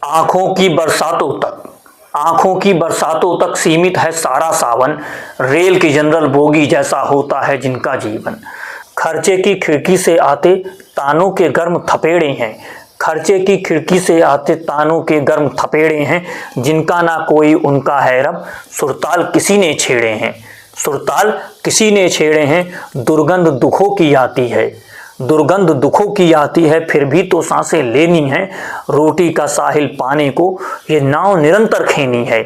आंखों की बरसातों तक सीमित है सारा सावन। रेल की जनरल बोगी जैसा होता है जिनका जीवन। खर्चे की खिड़की से आते तानों के गर्म थपेड़े हैं। खर्चे की खिड़की से आते तानों के गर्म थपेड़े हैं। जिनका ना कोई उनका है रब। सुरताल किसी ने छेड़े हैं। सुरताल किसी ने छेड़े हैं। दुर्गंध दुखों की आती है। दुर्गंध दुखों की आती है, फिर भी तो सांसें लेनी है। रोटी का साहिल पाने को ये नाव निरंतर खेनी है।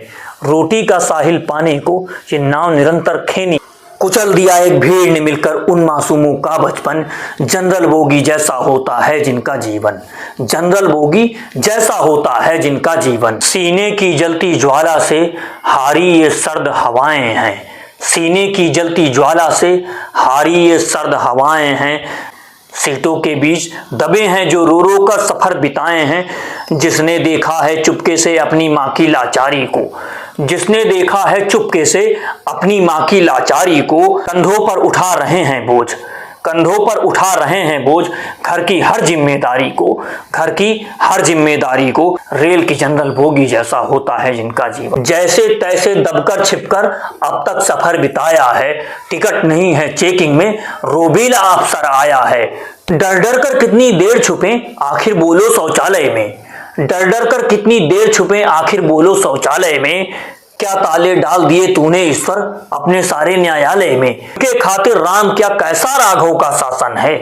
रोटी का साहिल पाने को ये नाव निरंतर खेनी। कुचल दिया एक भीड़ ने मिलकर उन मासूमों का बचपन। जनरल बोगी जैसा होता है जिनका जीवन। जनरल बोगी जैसा होता है जिनका जीवन। सीने की जलती ज्वाला से हारी ये सर्द हवाएं हैं। सीने की जलती ज्वाला से हारी ये सर्द हवाएं हैं। सीटों के बीच दबे हैं जो रो रो कर सफर बिताए हैं। जिसने देखा है चुपके से अपनी माँ की लाचारी को। जिसने देखा है चुपके से अपनी माँ की लाचारी को। कंधों पर उठा रहे हैं बोझ। कंधों पर उठा रहे हैं बोझ। घर की हर जिम्मेदारी को। घर की हर जिम्मेदारी को। रेल की जनरल बोगी जैसा होता है जिनका जीवन। जैसे तैसे दबकर छिपकर अब तक सफर बिताया है। टिकट नहीं है चेकिंग में, रोबीला अफसर आया है। डर डर कर कितनी देर छुपे आखिर बोलो शौचालय में। डर डर कर कितनी देर छुपे आखिर बोलो शौचालय में। क्या ताले डाल दिए तूने ईश्वर अपने सारे न्यायालय में। उनके खातिर राम क्या कैसा राघव का शासन है।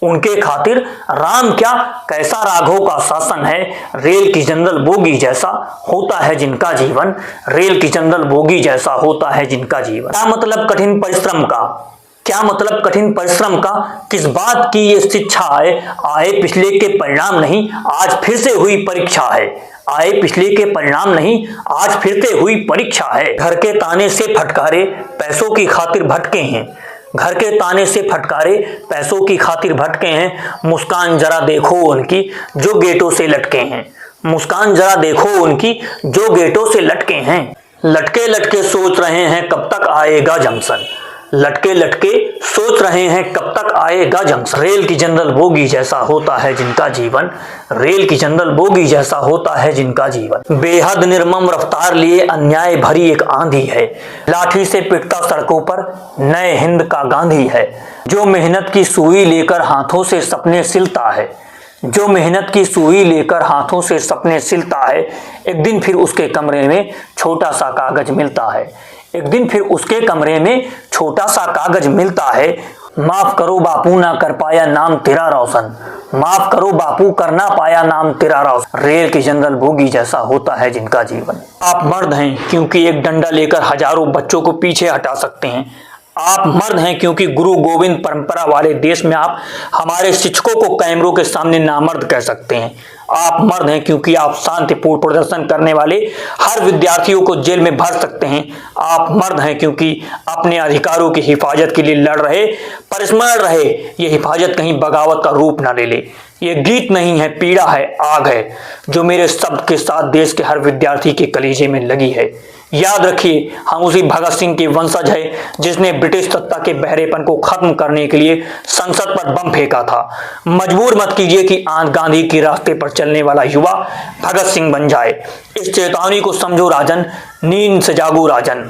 उनके खातिर राम क्या कैसा राघव का शासन है। रेल की जनरल बोगी जैसा होता है जिनका जीवन। रेल की जनरल बोगी जैसा होता है जिनका जीवन। क्या मतलब कठिन परिश्रम का। क्या मतलब कठिन परिश्रम का। किस बात की ये शिक्षा है। आए पिछले के परिणाम नहीं, आज फिर से हुई परीक्षा है। आए पिछले के परिणाम नहीं, आज फिर से हुई परीक्षा है। घर के ताने से फटकारे पैसों की खातिर भटके हैं। घर के ताने से फटकारे पैसों की खातिर भटके हैं। मुस्कान जरा देखो उनकी जो गेटों से लटके हैं। मुस्कान जरा देखो उनकी जो गेटों से लटके हैं। लटके लटके सोच रहे हैं कब तक आएगा जंक्शन। लटके लटके सोच रहे हैं कब तक आएगा जंक्शन। रेल की जनरल बोगी जैसा होता है जिनका जीवन। रेल की जनरल बोगी जैसा होता है जिनका जीवन। बेहद निर्मम रफ्तार लिए अन्याय भरी एक आंधी है। लाठी से पिटता सड़कों पर नए हिंद का गांधी है। जो मेहनत की सुई लेकर हाथों से सपने सिलता है। जो मेहनत की सुई लेकर हाथों से सपने सिलता है। एक दिन फिर उसके कमरे में छोटा सा कागज मिलता है। एक दिन फिर उसके कमरे में छोटा सा कागज मिलता है। माफ करो बापू ना कर पाया नाम तेरा रोशन। माफ करो बापू कर ना पाया नाम तेरा रोशन। रेल की जनरल बोगी जैसा होता है जिनका जीवन। आप मर्द हैं क्योंकि एक डंडा लेकर हजारों बच्चों को पीछे हटा सकते हैं। आप मर्द हैं क्योंकि गुरु गोविंद परंपरा वाले देश में आप हमारे शिक्षकों को कैमरों के सामने नामर्द कह सकते हैं। आप मर्द हैं क्योंकि आप शांतिपूर्ण प्रदर्शन करने वाले हर विद्यार्थियों को जेल में भर सकते हैं। आप मर्द हैं क्योंकि अपने अधिकारों की हिफाजत के लिए लड़ रहे, पर स्मरण रहे ये हिफाजत कहीं बगावत का रूप न ले ले। ये गीत नहीं है, पीड़ा है, आग है जो मेरे शब्द के साथ देश के हर विद्यार्थी के कलीजे में लगी है। याद रखिए, हम उसी भगत सिंह के वंशज है जिसने ब्रिटिश सत्ता के बहरेपन को खत्म करने के लिए संसद पर बम फेंका था। मजबूर मत कीजिए कि गांधी के रास्ते पर चलने वाला युवा भगत सिंह बन जाए। इस चेतावनी को समझो राजन, नींद से जागो राजन।